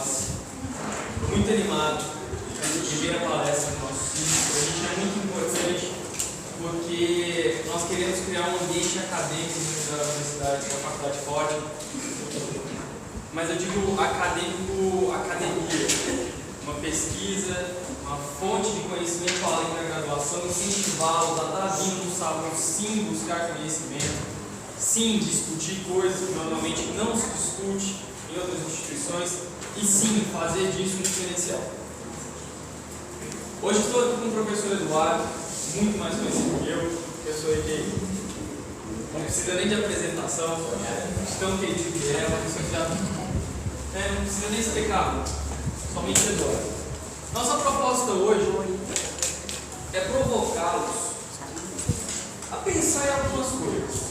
nós. Estou muito animado de ver a palestra do nosso filho. Para a gente é muito importante porque nós queremos criar um ambiente acadêmico da universidade, da faculdade forte. Mas eu digo acadêmico, academia. Uma pesquisa, uma fonte de conhecimento além da graduação, incentivá-los a estar vindo no salão, sim, buscar conhecimento, sim, discutir coisas que normalmente não se discute em outras instituições e sim, fazer disso um diferencial. Hoje estou aqui com o professor Eduardo, muito mais conhecido que eu, professor que não precisa nem de apresentação, tão querido que é, uma pessoa que já não precisa nem explicar muito, somente Eduardo. Nossa proposta hoje é provocá-los a pensar em algumas coisas.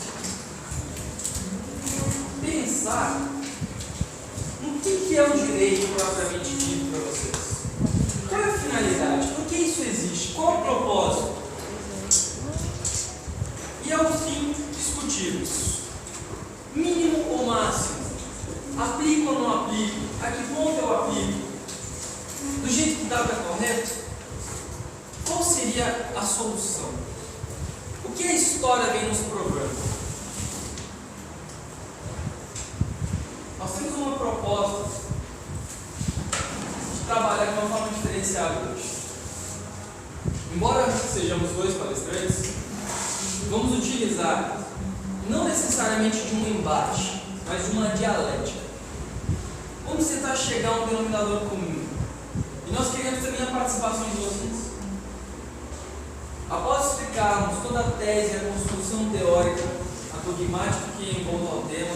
Pensar no que é o direito propriamente dito para vocês. Qual é a finalidade? Por que isso existe? Qual é o propósito? E ao fim, discutirmos. Mínimo ou máximo? Aplico ou não aplico? A que ponto eu aplico? Do jeito que está correto? Qual seria a solução? O que a história vem nos provando? Nós temos uma proposta de trabalhar de uma forma diferenciada hoje. Embora sejamos dois palestrantes, vamos utilizar não necessariamente de um embate, mas de uma dialética. Vamos tentar chegar a um denominador comum. E nós queremos também a participação de vocês. Após explicarmos toda a tese, a construção teórica, a dogmática que é envolve ao tema,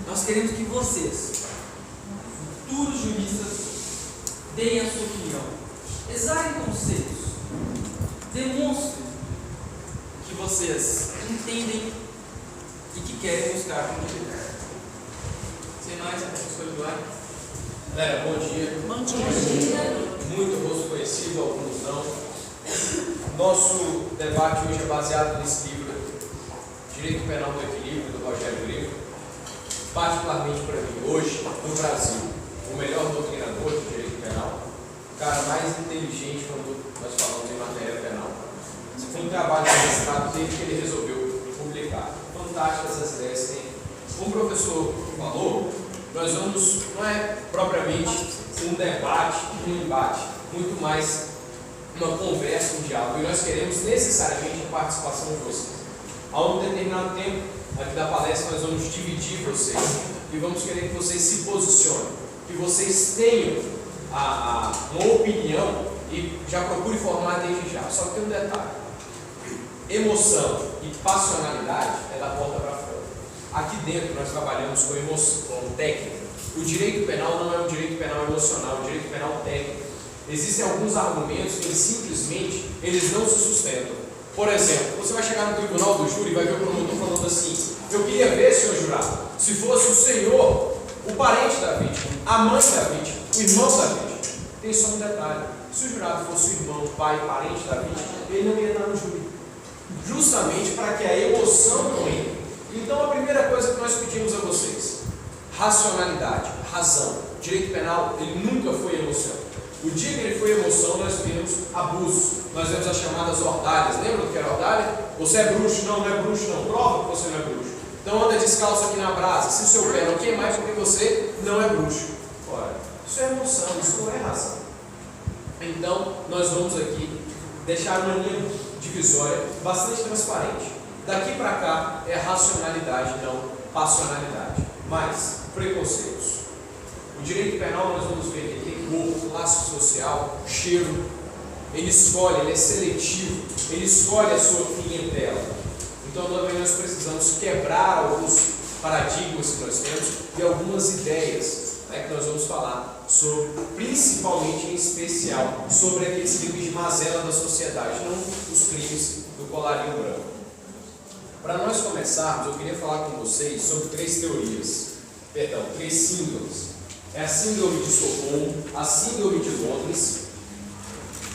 nós queremos que vocês, futuros juristas, deem a sua opinião. Exarem conceitos. Demonstrem que vocês entendem e que querem buscar como direito. Sem mais, professor Eduardo. Galera, bom dia. Bom dia. Muito rosto conhecido, alguns não. Nosso debate hoje é baseado nesse livro, Direito Penal do Equilíbrio, do Rogério Grifo. Particularmente para mim, hoje, no Brasil, o melhor doutrinador de direito penal, o cara mais inteligente quando nós falamos em matéria penal. Esse foi um trabalho de mestrado dele que ele resolveu publicar. Fantásticas as ideias que tem. Como o professor falou, nós vamos, não é propriamente um debate, um embate, muito mais uma conversa, um diálogo, e nós queremos necessariamente a participação de vocês. A um determinado tempo aqui da palestra nós vamos dividir vocês e vamos querer que vocês se posicionem, que vocês tenham uma opinião e já procure formar desde já. Só que tem um detalhe: emoção e passionalidade é da porta para fora. Aqui dentro nós trabalhamos com emoção, com técnica. O direito penal não é um direito penal emocional, é um direito penal técnico. Existem alguns argumentos que simplesmente eles não se sustentam. Por exemplo, você vai chegar no tribunal do júri e vai ver o promotor falando assim: eu queria ver, senhor jurado, se fosse o senhor, o parente da vítima, a mãe da vítima, o irmão da vítima. Tem só um detalhe: se o jurado fosse o irmão, o pai, parente da vítima, ele não ia estar no júri. Justamente para que a emoção não entre. Então a primeira coisa que nós pedimos a vocês: racionalidade, razão. O direito penal, ele nunca foi emoção. O dia que ele foi emoção, nós vemos abuso, nós vemos as chamadas ordalhas. Lembra do que era ordalha? Você é bruxo? Não, não é bruxo não. Prova que você não é bruxo. Então anda descalço aqui na brasa. Se o seu pé não queimar, é porque você não é bruxo. Ora, isso é emoção, isso não é razão. Então, nós vamos aqui deixar uma linha divisória bastante transparente. Daqui para cá é racionalidade, não passionalidade. Mas, preconceitos. O direito penal nós vamos ver que ele tem cor, classe social, cheiro. Ele escolhe, ele é seletivo, ele escolhe a sua clientela. Então também nós precisamos quebrar alguns paradigmas que nós temos e algumas ideias, que nós vamos falar sobre, principalmente em especial, sobre aqueles crimes de mazela da sociedade, não os crimes do colarinho branco. Para nós começarmos, eu queria falar com vocês sobre três síndromes. É a síndrome de Estocolmo, a síndrome de Londres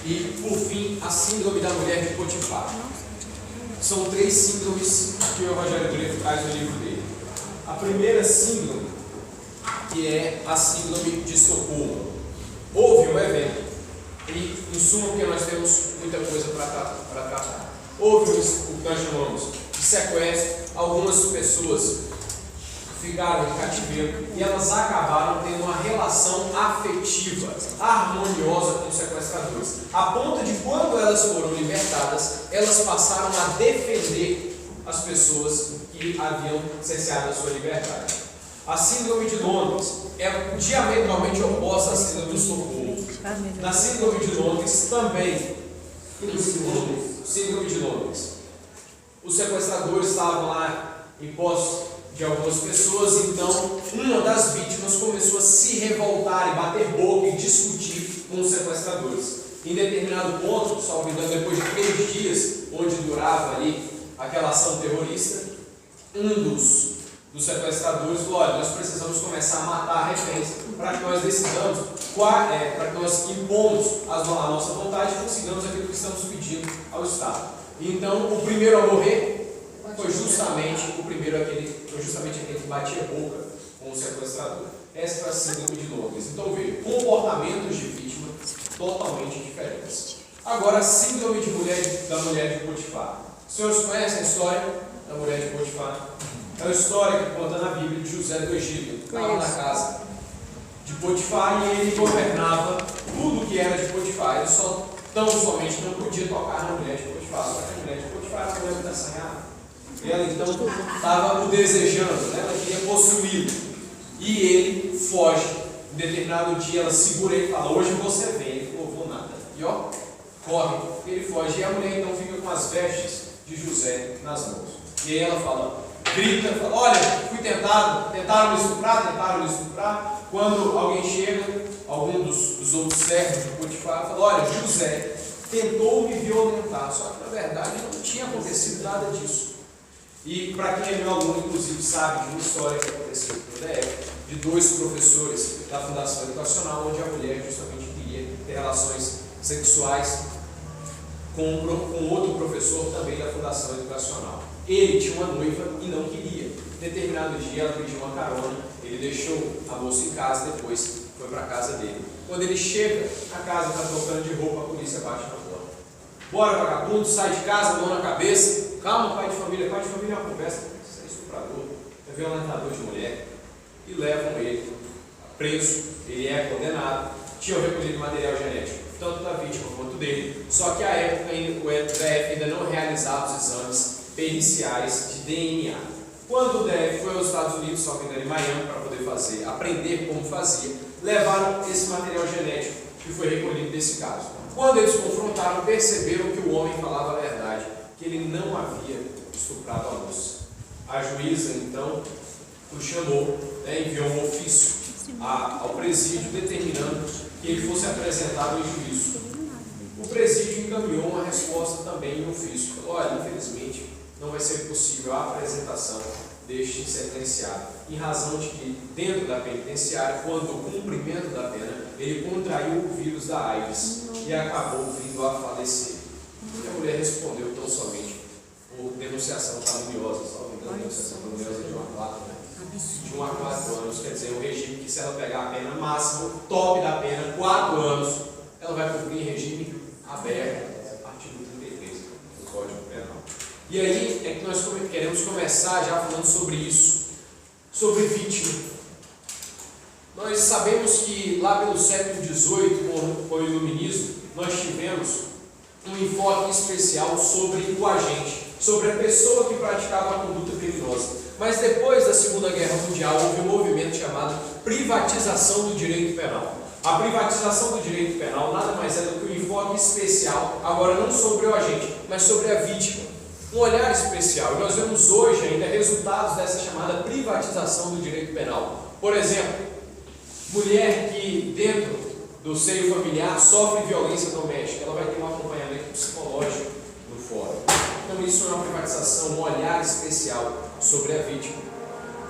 e, por fim, a síndrome da mulher de Potifar. São três síndromes que o Rogério Grifo traz no livro dele. A primeira síndrome que é a síndrome de Estocolmo. Houve um evento, e em suma, porque nós temos muita coisa para tratar. Houve o que nós chamamos de sequestro, algumas pessoas ficaram em cativeiro e elas acabaram tendo uma relação afetiva, harmoniosa com os sequestradores, a ponto de quando elas foram libertadas, elas passaram a defender as pessoas que haviam cerceado a sua liberdade. A síndrome de Londres é diametralmente oposta à síndrome de Estocolmo. Na síndrome de Londres também, síndrome de Londres, os sequestradores estavam lá em posse de algumas pessoas, então uma das vítimas começou a se revoltar e bater boca e discutir com os sequestradores. Em determinado ponto, salvo engano, depois de 3 dias, onde durava ali aquela ação terrorista, um dos sequestradores falou: olha, nós precisamos começar a matar reféns para que nós decidamos, para que nós impomos a nossa vontade e consigamos aquilo que estamos pedindo ao Estado. Então, o primeiro a morrer foi justamente aquele que batia boca com o sequestrador. Essa foi a síndrome de Londres. Então, veja, comportamentos de vítima totalmente diferentes. Agora, a síndrome da mulher de Potifar. Os senhores conhecem a história da mulher de Potifar? É uma história que conta na Bíblia de José do Egito, que estava na casa de Potifar e ele governava tudo que era de Potifar. Ele somente não podia tocar na mulher de Potifar, só que a mulher de Potifar era uma mulher muito assanhada. Ela então estava o desejando, ela queria possuí-lo. E ele foge. Em determinado dia ela segura ele e fala: hoje você vem. Ele falou: vou nada. E ó, corre. Ele foge. E a mulher então fica com as vestes de José nas mãos. E aí ela grita, fala: olha, fui tentaram me estuprar. Quando alguém chega, algum dos outros servos de Potifar, fala: olha, José tentou me violentar. Só que na verdade não tinha acontecido nada disso. E para quem é meu aluno, inclusive, sabe de uma história que aconteceu no DF, de 2 professores da Fundação Educacional, onde a mulher justamente queria ter relações sexuais com outro professor também da Fundação Educacional. Ele tinha uma noiva e não queria. Em determinado dia ela pediu uma carona, ele deixou a moça em casa, depois foi para a casa dele. Quando ele chega, a casa está trocando de roupa, a polícia bate na porta. Bora, vagabundo, sai de casa, mão na cabeça. Calma, pai de família é uma conversa. Você é estuprador, é violentador de mulher. E levam ele preso, ele é condenado. Tinham recolhido material genético, tanto da vítima quanto dele. Só que à época o DF ainda não realizava os exames periciais de DNA. Quando o DF foi aos Estados Unidos, só que ainda em Miami, para poder aprender como fazia, levaram esse material genético que foi recolhido desse caso. Quando eles confrontaram, perceberam que o homem falava a verdade, que ele não havia estuprado a moça. A juíza, então, o chamou, enviou um ofício ao presídio, determinando que ele fosse apresentado em juízo. O presídio encaminhou uma resposta também em ofício. Falou: olha, infelizmente, não vai ser possível a apresentação deste sentenciado, em razão de que, dentro da penitenciária, quando o cumprimento da pena, ele contraiu o vírus da AIDS e acabou vindo a falecer. E a mulher respondeu tão somente por denunciação caluniosa, salvo engano, denunciação caluniosa de 1 a 4, né? De 1 a 4 anos, quer dizer, um regime que, se ela pegar a pena máxima, top da pena, 4 anos, ela vai cumprir em regime aberto, artigo 33 do Código Penal. E aí é que nós queremos começar já falando sobre isso, sobre vítima. Nós sabemos que lá pelo século XVIII, com o Iluminismo, nós tivemos um enfoque especial sobre o agente, sobre a pessoa que praticava a conduta criminosa. Mas depois da Segunda Guerra Mundial houve um movimento chamado privatização do direito penal. A privatização do direito penal nada mais é do que um enfoque especial, agora não sobre o agente, mas sobre a vítima. Um olhar especial. E nós vemos hoje ainda resultados dessa chamada privatização do direito penal. Por exemplo, mulher que dentro do seio familiar sofre violência doméstica, ela vai ter um acompanhamento psicológico no fórum. Então isso é uma privatização, um olhar especial sobre a vítima.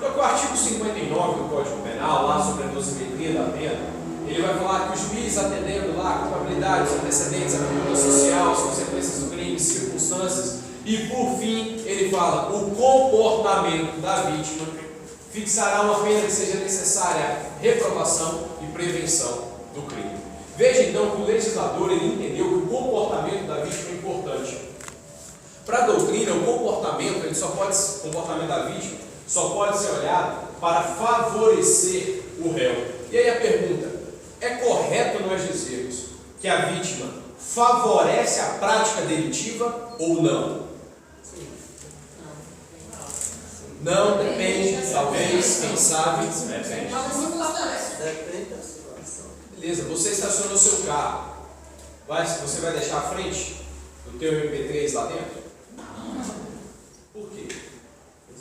Só que o artigo 59 do Código Penal, lá sobre a dosimetria da pena, ele vai falar que o juiz, atendendo lá a culpabilidade, os antecedentes, a conduta social, as consequências do crime, circunstâncias, e por fim ele fala o comportamento da vítima fixará uma pena que seja necessária à reprovação e prevenção do crime. Veja então que o legislador ele entendeu que o comportamento da vítima é importante. Para a doutrina, o comportamento da vítima só pode ser olhado para favorecer o réu. E aí a pergunta, é correto nós dizermos que a vítima favorece a prática delitiva ou não? Não, depende, talvez, quem sabe, depende. Depende da situação. Beleza, você estacionou seu carro. Você vai deixar à frente do teu MP3 lá dentro? Por quê?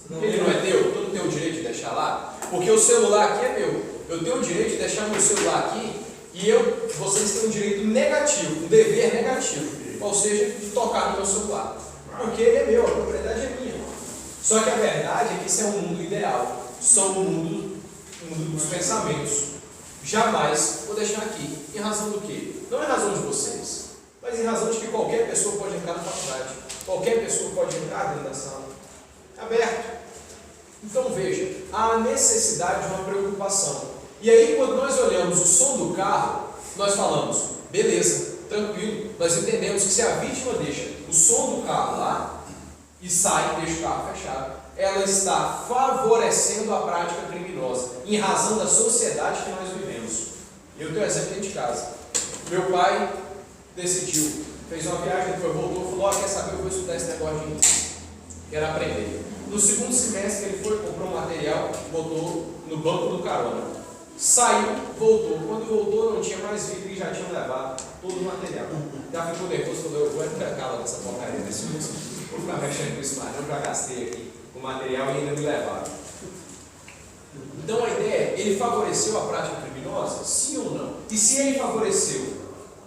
Porque ele não é teu, tu não tem o direito de deixar lá? Porque o celular aqui é meu. Eu tenho o direito de deixar meu celular aqui e vocês têm um direito negativo, um dever negativo, ou seja, de tocar no meu celular. Porque ele é meu, a propriedade é minha. Só que a verdade é que isso é um mundo ideal, só um mundo dos pensamentos. Jamais vou deixar aqui. Em razão do quê? Não em razão de vocês, mas em razão de que qualquer pessoa pode entrar na faculdade, qualquer pessoa pode entrar dentro da sala. É aberto. Então veja, há a necessidade de uma preocupação. E aí quando nós olhamos o som do carro, nós falamos, beleza, tranquilo, nós entendemos que se a vítima deixa o som do carro lá e sai, deixa o carro fechado, ela está favorecendo a prática criminosa, em razão da sociedade que nós vivemos. Eu tenho um exemplo dentro de casa. Meu pai decidiu, fez uma viagem, voltou, falou, quer saber, eu vou estudar esse negócio de inglês, quero aprender. No segundo semestre ele foi, comprou um material, botou no banco do carona. Saiu, voltou. Quando voltou não tinha mais vidro e já tinham levado todo o material. Já ficou nervoso, falou, eu vou entrar nessa porcaria desse curso. Vou ficar mexendo com isso mais, eu já gastei aqui o material e ainda me levaram. Então a ideia é, ele favoreceu a prática criminosa? Sim ou não? E se ele favoreceu,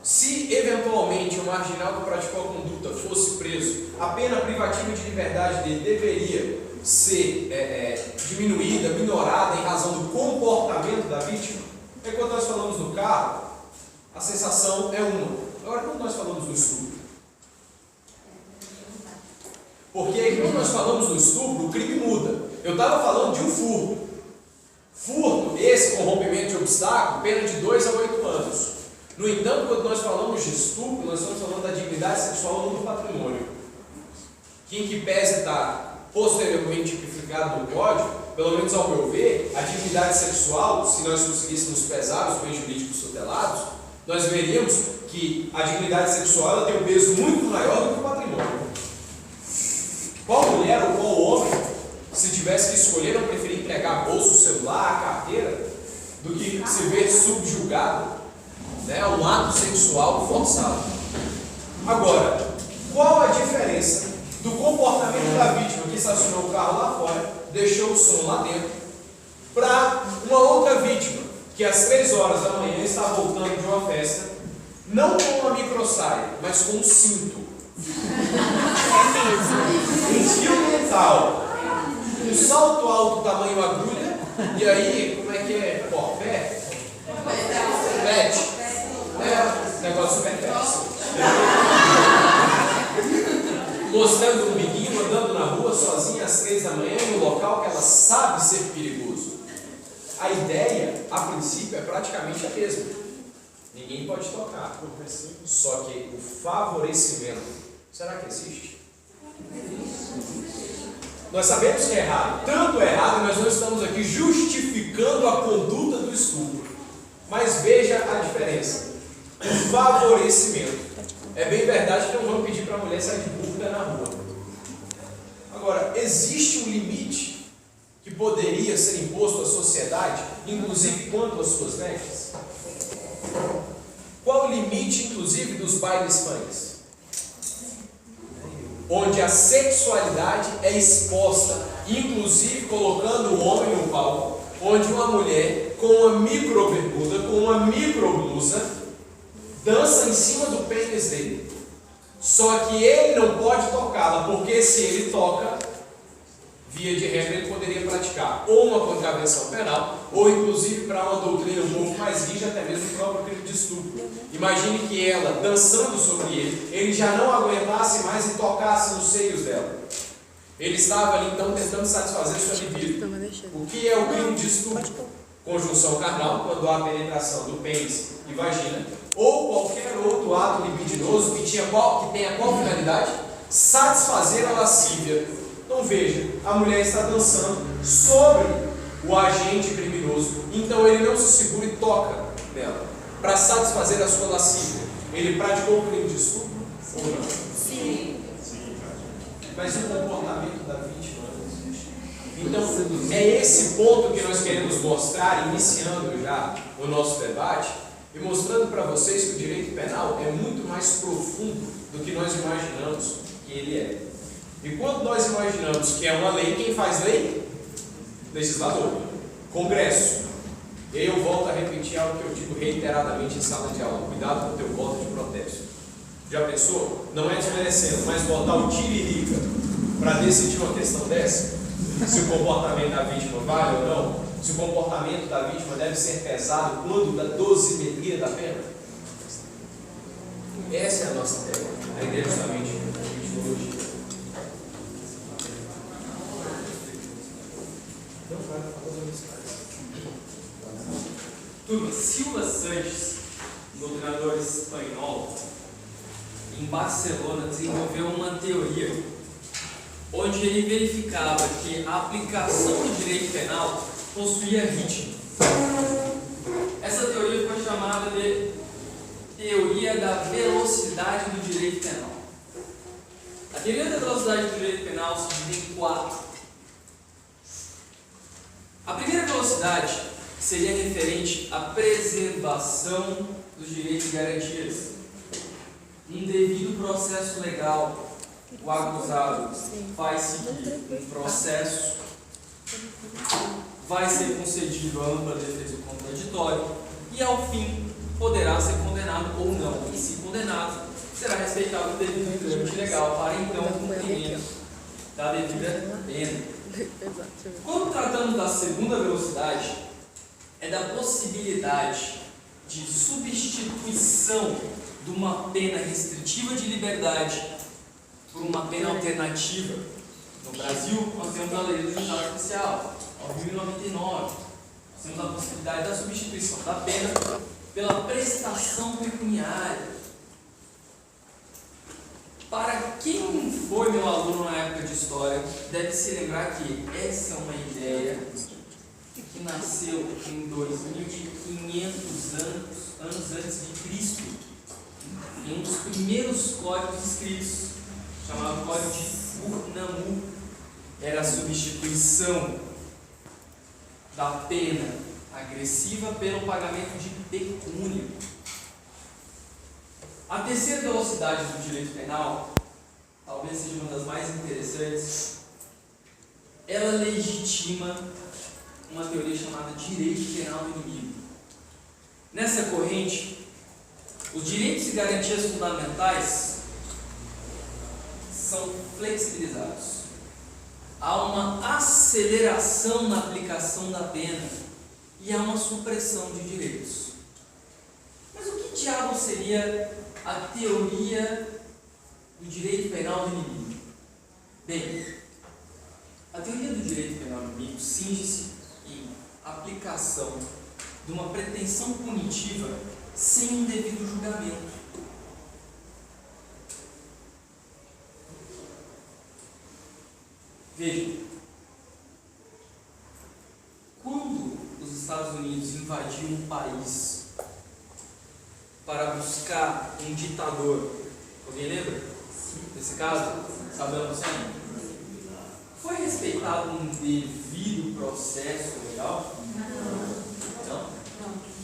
se eventualmente o marginal que praticou a conduta fosse preso, a pena privativa de liberdade dele deveria ser diminuída, minorada em razão do comportamento da vítima? É quando nós falamos do carro, a sensação é uma. Agora, quando nós falamos do estupro? Porque aí, quando nós falamos do estupro, o crime muda. Eu estava falando de um furto. Furto, esse com rompimento de obstáculo, pena de 2 a 8 anos. No entanto, quando nós falamos de estupro, nós estamos falando da dignidade sexual ou do patrimônio. Que em que pese está posteriormente tipificado no Código, pelo menos ao meu ver, a dignidade sexual, se nós conseguíssemos pesar os bens jurídicos tutelados, nós veríamos que a dignidade sexual ela tem um peso muito maior do que o patrimônio. Qual mulher ou qual homem, se tivesse que escolher, não preferia entregar a bolsa, o celular, a carteira, do que se ver subjugado, a um ato sexual forçado? Agora, qual a diferença do comportamento da vítima que estacionou o carro lá fora, deixou o som lá dentro, para uma outra vítima que às 3 horas da manhã está voltando de uma festa, não com uma microsaia, mas com um cinto? Um fio dental, um salto alto tamanho agulha, e aí, como é que é? Pé? Pet. Negócio perverso. Mostrando um biguinho, andando na rua sozinha às 3 da manhã, em um local que ela sabe ser perigoso. A ideia, a princípio, é praticamente a mesma. Ninguém pode tocar. Só que o favorecimento, será que existe? Nós sabemos que é errado. Tanto é errado, nós não estamos aqui justificando a conduta do estupro. Mas veja a diferença. O favorecimento. É bem verdade que não vamos pedir para a mulher sair de burca na rua. Agora, existe um limite que poderia ser imposto à sociedade, inclusive quanto às suas vestes? Qual o limite, inclusive, dos bailes funks? Onde a sexualidade é exposta, inclusive colocando o homem no palco, onde uma mulher com uma micro bermuda, com uma micro blusa, dança em cima do pênis dele. Só que ele não pode tocá-la, porque se ele toca, via de regra ele poderia praticar ou uma contravenção penal, ou inclusive para uma doutrina um pouco mais rígida, até mesmo o próprio crime de estupro. Imagine que ela, dançando sobre ele já não aguentasse mais e tocasse nos seios dela. Ele estava ali então tentando satisfazer sua libido. O que é o crime de estupro? Conjunção carnal, quando há penetração do pênis e vagina, ou qualquer outro ato libidinoso que tenha qual finalidade? Satisfazer a lascívia. Então veja, a mulher está dançando sobre o agente criminoso, então ele não se segura e toca nela, para satisfazer a sua lascívia. Ele praticou o crime de estupro ou não? Sim. Mas o comportamento da vítima. Então, é esse ponto que nós queremos mostrar, iniciando já o nosso debate, e mostrando para vocês que o direito penal é muito mais profundo do que nós imaginamos que ele é. E quando nós imaginamos que é uma lei, quem faz lei? Legislador, Congresso. E aí eu volto a repetir algo que eu digo reiteradamente em sala de aula: cuidado com o teu voto de protesto. Já pensou? Não é desmerecendo, mas botar o tiririca para decidir uma questão dessa? Se o comportamento da vítima vale ou não? Se o comportamento da vítima deve ser pesado quando da dosimetria da pena? Essa é a nossa tela. A ideia justamente a etimologia. Turma, Silva Sanches, doutrinador espanhol, em Barcelona, desenvolveu uma teoria onde ele verificava que a aplicação do direito penal possuía ritmo. Essa teoria foi chamada de teoria da velocidade do direito penal. A teoria da velocidade do direito penal se divide em 4. A primeira velocidade seria referente à preservação dos direitos e garantias. Um devido processo legal, o acusado vai seguir um processo, vai ser concedido a ampla defesa do contraditório e, ao fim, poderá ser condenado ou não. E, se condenado, será respeitado o devido trâmite legal para, então, cumprimento da devida pena. Quando tratamos da segunda velocidade, é da possibilidade de substituição de uma pena restritiva de liberdade por uma pena alternativa. No Brasil, nós temos a lei do estado especial, em 1099. Nós temos a possibilidade da substituição da pena pela prestação pecuniária. Para quem foi meu aluno na época de História, deve se lembrar que essa é uma ideia que nasceu em 2500 anos antes de Cristo, em um dos primeiros códigos escritos, chamado Código de Ur-Nammu. Era a substituição da pena agressiva pelo pagamento de pecúnia. A terceira velocidade do direito penal, talvez seja uma das mais interessantes, ela legitima uma teoria chamada direito penal do inimigo. Nessa corrente, os direitos e garantias fundamentais são flexibilizados. Há uma aceleração na aplicação da pena e há uma supressão de direitos. Mas o que diabo seria a teoria do direito penal do inimigo? Bem, a teoria do direito penal do inimigo cinge-se em aplicação de uma pretensão punitiva sem um devido julgamento. Veja, quando os Estados Unidos invadiram um país para buscar um ditador, alguém lembra desse caso? Saddam Hussein? Foi respeitado um devido processo legal? Não.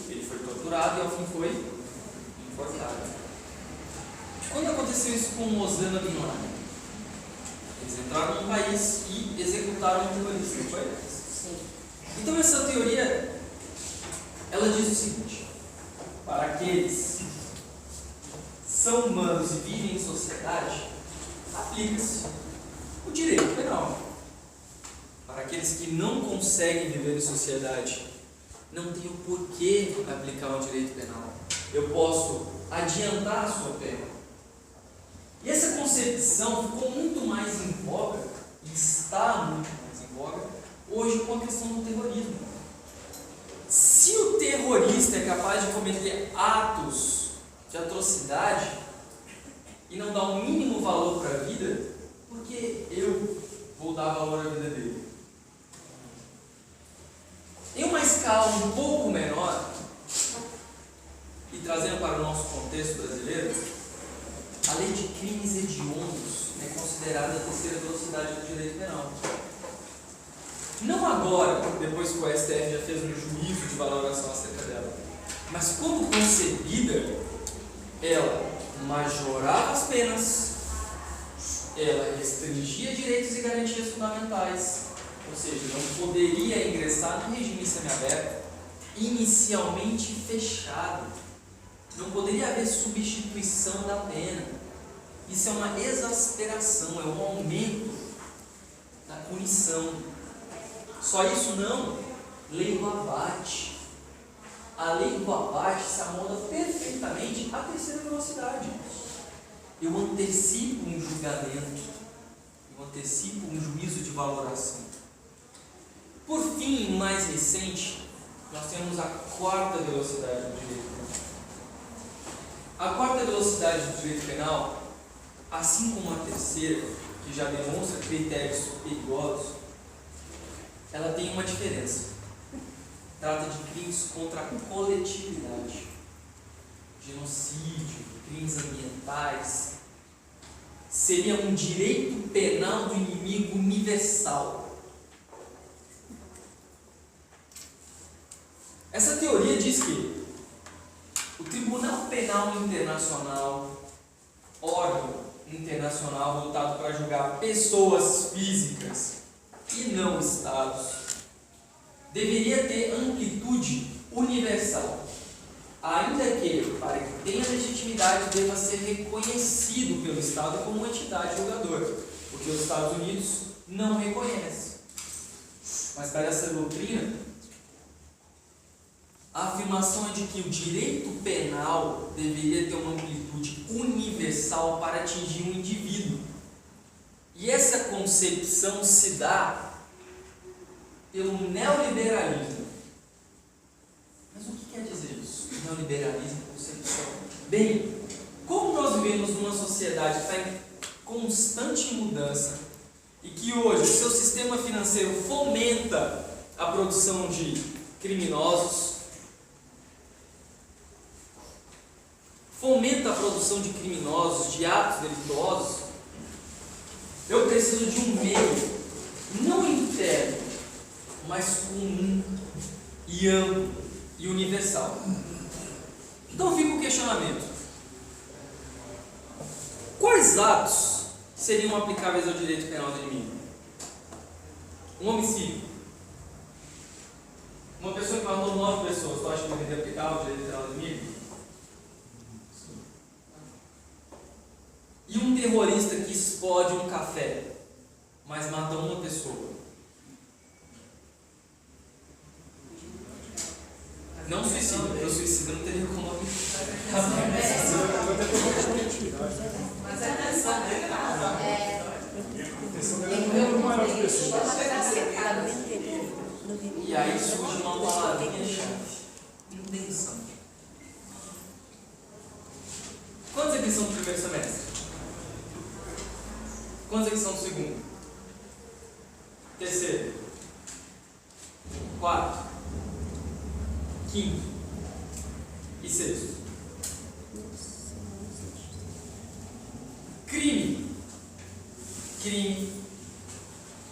Ele foi torturado e ao fim foi enforcado. Quando aconteceu isso com Osama Bin Laden? Eles entraram no país e executaram um terrorista, não foi? Sim. Então essa teoria, ela diz o seguinte: para aqueles que são humanos e vivem em sociedade, aplica-se o direito penal. Para aqueles que não conseguem viver em sociedade, não tem o porquê aplicar o direito penal. Eu posso adiantar a sua pena. E essa concepção ficou muito mais em voga em está muito mais em voga hoje com a questão do terrorismo. Se o terrorista é capaz de cometer atos de atrocidade e não dar o mínimo valor para a vida, por que eu vou dar valor à vida dele? Em uma escala um pouco menor, e trazendo para o nosso contexto brasileiro, a lei de crimes hediondos é considerada a terceira velocidade do direito penal. Não agora, depois que o STF já fez um juízo de valoração acerca dela, mas quando concebida, ela majorava as penas, ela restringia direitos e garantias fundamentais, ou seja, não poderia ingressar no regime semiaberto, inicialmente fechado, não poderia haver substituição da pena. Isso é uma exasperação, é um aumento da punição. Só isso não, lei do abate. A lei do abate se amolda perfeitamente à terceira velocidade. Eu antecipo um julgamento, eu antecipo um juízo de valoração. Por fim, mais recente, nós temos a quarta velocidade do direito penal. A quarta velocidade do direito penal, assim como a terceira, que já demonstra critérios perigosos, ela tem uma diferença. Trata de crimes contra a coletividade, genocídio, crimes ambientais. Seria um direito penal do inimigo universal. Essa teoria diz que o Tribunal Penal Internacional, órgão internacional voltado para julgar pessoas físicas e não estados, deveria ter amplitude universal, ainda que, para que tenha legitimidade, deva ser reconhecido pelo Estado como uma entidade julgadora, porque os Estados Unidos não reconhecem. Mas para essa doutrina, a afirmação é de que o direito penal deveria ter uma amplitude universal para atingir um indivíduo. E essa concepção se dá pelo neoliberalismo. Mas o que quer dizer isso? Neoliberalismo, concepção. Bem, como nós vivemos numa sociedade que está em constante mudança e que hoje o seu sistema financeiro fomenta a produção de criminosos, de atos delituosos, eu preciso de um meio, não interno, mas comum e amplo e universal. Então fica o questionamento: quais atos seriam aplicáveis ao direito penal do inimigo? Um homicídio. Uma pessoa que matou 9 pessoas, tu acha que deveria aplicar o direito penal do inimigo? E um terrorista que explode um café, mas mata uma pessoa? Não suicida, porque o suicida não teria como aplicar. Mas a intenção E aí surge uma palavrinha-chave: intenção. Quantos aqui são do primeiro semestre? Quantos aqui são do segundo? Terceiro? Quarto? Quinto? E sexto? Crime. Crime,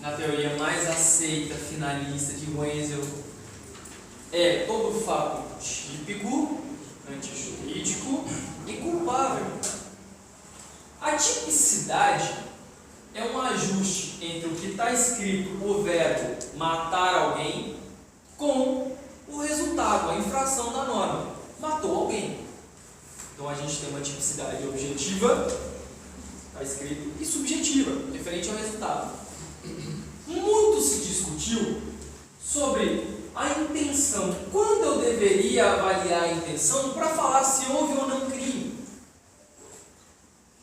na teoria mais aceita, finalista de Wenzel, é todo fato típico, antijurídico e culpável. A tipicidade é um ajuste entre o que está escrito, o verbo matar alguém, com o resultado, a infração da norma. Matou alguém. Então a gente tem uma tipicidade objetiva, está escrito, e subjetiva, referente ao resultado. Muito se discutiu sobre a intenção. Quando eu deveria avaliar a intenção para falar se houve ou não crime?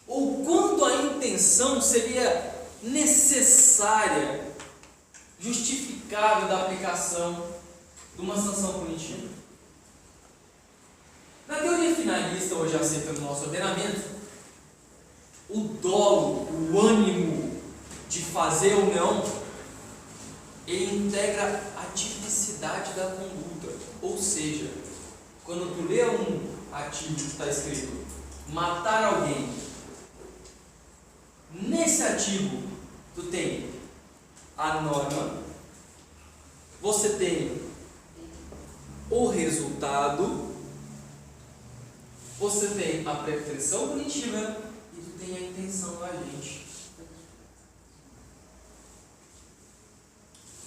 Ou quando a intenção seria necessária, justificável da aplicação de uma sanção punitiva. Na teoria finalista, hoje aceita no nosso ordenamento, o dolo, o ânimo de fazer ou não, ele integra a tipicidade da conduta. Ou seja, quando tu lê um artigo que está escrito matar alguém, nesse artigo tu tem a norma, você tem o resultado, você tem a pretensão punitiva e tu tem a intenção do agente.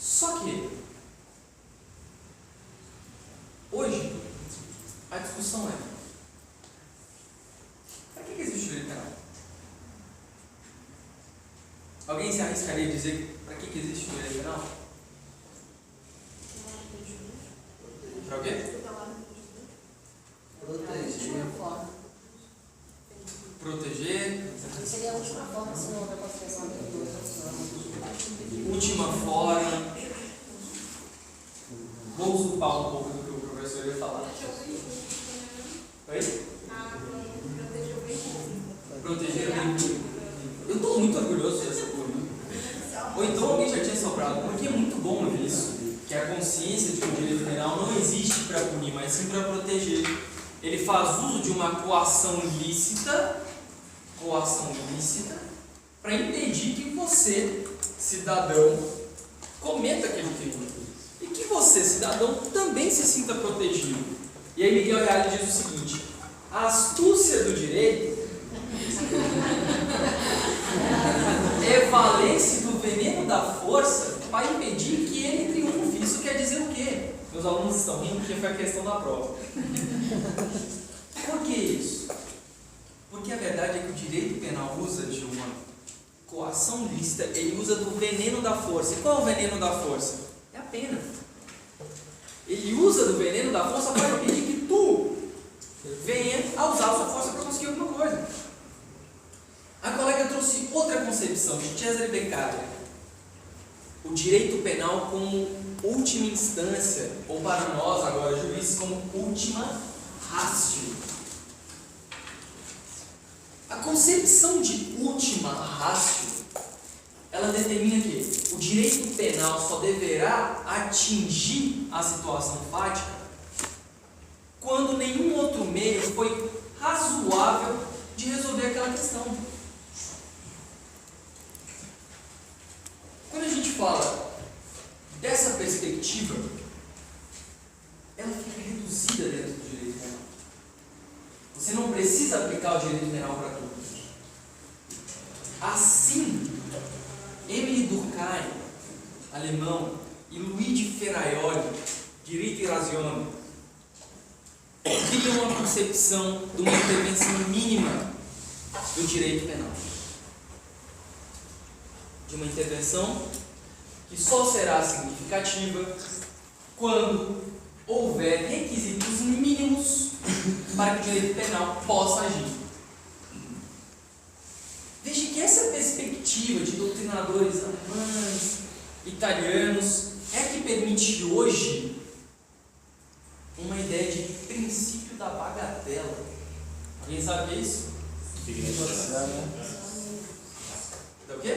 Só que hoje a discussão é: para que existe o direito penal? Alguém se arriscaria a dizer para que existe o direito penal? Para o quê? Proteger. Seria a última forma, se não houver consideração de Última forma. Vou usurpar um pouco do que o professor ia falar. Oi? Proteger o bem público. Eu estou muito orgulhoso dessa coisa. Ou então alguém já tinha soprado, porque é muito bom ouvir isso. Que a consciência de que o direito penal não existe para punir, mas sim para proteger. Ele faz uso de uma coação ilícita, para impedir que você, cidadão, cometa aquele crime. E que você, cidadão, também se sinta protegido. E aí Miguel Reale diz o seguinte: a astúcia do direito é valer-se do veneno da força para impedir que ele triunfe. Isso quer dizer o quê? Meus alunos estão rindo porque foi a questão da prova. Por que isso? Porque a verdade é que o direito penal usa de uma coação lícita, ele usa do veneno da força. E qual é o veneno da força? É a pena. Ele usa do veneno da força para impedir que tu venha a usar a sua força para conseguir alguma coisa. A colega trouxe outra concepção de Cesare Beccaria. O direito penal como última instância, ou para nós agora juízes, como última ratio. A concepção de última ratio, ela determina que o direito penal só deverá atingir a situação fática quando nenhum outro meio foi razoável de resolver aquela questão. Quando a gente fala dessa perspectiva, ela fica reduzida dentro do direito penal. Você não precisa aplicar o direito penal para tudo. Assim, Emile Durkheim, alemão, e Luigi Ferraioli, Diritto e Ragione, criam uma concepção de uma intervenção mínima do direito penal. De uma intervenção que só será significativa quando houver requisitos mínimos para que o direito penal possa agir. Veja que essa perspectiva de doutrinadores alemães, italianos, é que permite hoje uma ideia de princípio da bagatela. Alguém sabe o que é isso? Da o quê?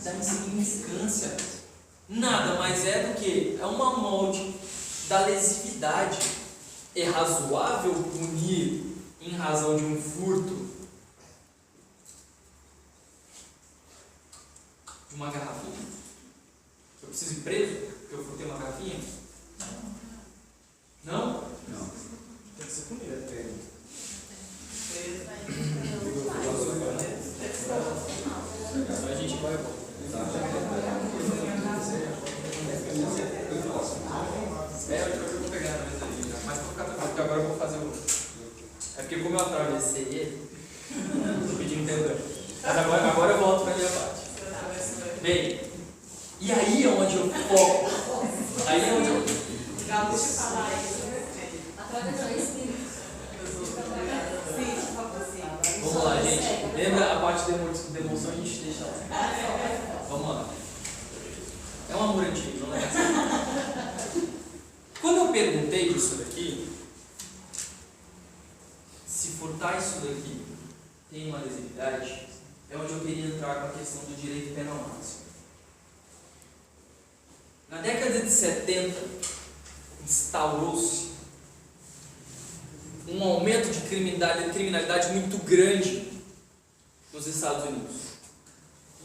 Da insignificância. Nada mais é do que uma molde da lesividade. É razoável punir em razão de um furto de uma garrafinha? Eu preciso ir preso porque eu furtei uma garrafinha? Não? Não. Tem que ser punido. A gente vai e volta. Eu vou pegar na mesa ali, mas vou ficar tranquilo, porque agora eu vou fazer o. É porque como eu atravessei ele, eu pedi perdão. Mas agora eu volto para a minha parte. Bem, e aí é onde eu foco. Aí é onde eu. Vamos lá, gente. Lembra a parte de demolição a gente deixa lá. Vamos lá. É um amor antigo, não é? Quando eu perguntei isso daqui, se furtar isso daqui tem uma lesividade, é onde eu queria entrar com a questão do direito penal máximo. Na década de 70, instaurou-se um aumento de criminalidade muito grande nos Estados Unidos.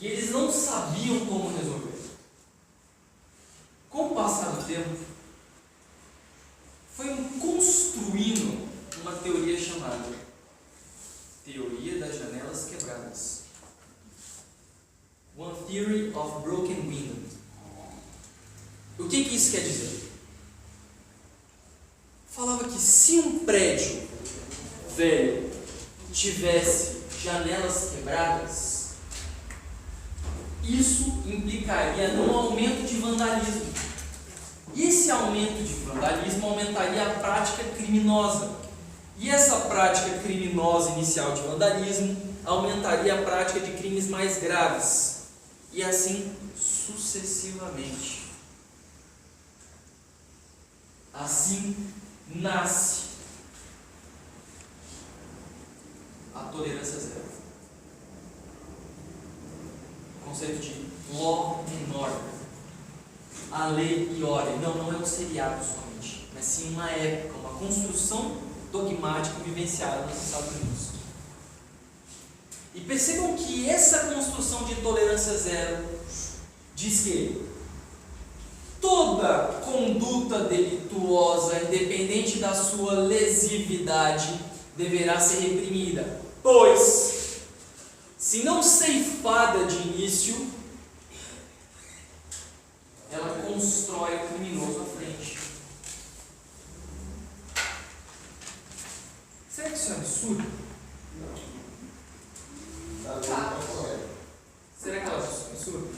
E eles não sabiam como resolver. Com o passar do tempo, foi construindo uma teoria chamada Teoria das Janelas Quebradas. One Theory of Broken Window. O que isso quer dizer? Falava que se um prédio velho tivesse janelas quebradas, isso implicaria num aumento de vandalismo. E esse aumento de vandalismo aumentaria a prática criminosa. E essa prática criminosa inicial de vandalismo aumentaria a prática de crimes mais graves. E assim sucessivamente. Assim nasce a tolerância zero. O conceito de law and order. A lei e ordem. Não é um seriado somente, mas sim uma época, uma construção dogmática vivenciada nos Estados Unidos. E percebam que essa construção de tolerância zero diz que toda conduta delituosa, independente da sua lesividade, deverá ser reprimida, pois, se não ceifada de início, ela constrói o criminoso à frente. Será que isso é absurdo? Será que ela é absurdo?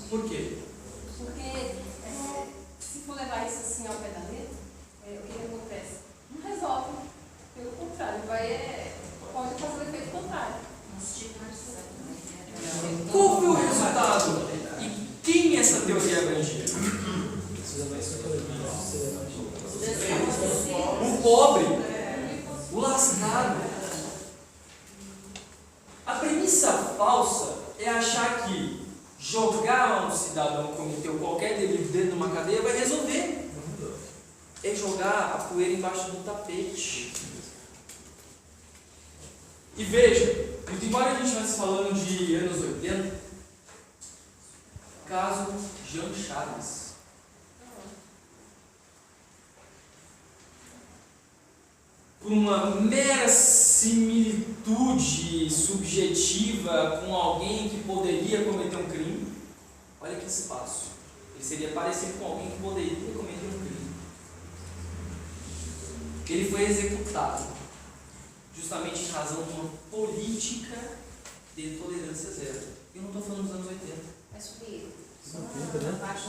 Por quê? Porque se for levar isso assim ao pé da letra, o que acontece? Não resolve. Pelo contrário, pode fazer o efeito contrário. Qual foi o resultado? E quem essa teoria abrangia? O pobre, o lascado. A premissa falsa é achar que jogar um cidadão que cometeu qualquer delito dentro de uma cadeia vai resolver. É jogar a poeira embaixo do tapete. E veja, muito embora a gente estivesse falando de anos 80, caso Jean Chaves. Por uma mera similitude subjetiva com alguém que poderia cometer um crime, olha que espaço. Ele seria parecido com alguém que poderia cometer um crime. Ele foi executado justamente em razão de uma política de tolerância zero. Eu não estou falando dos anos 80. É sobre ele.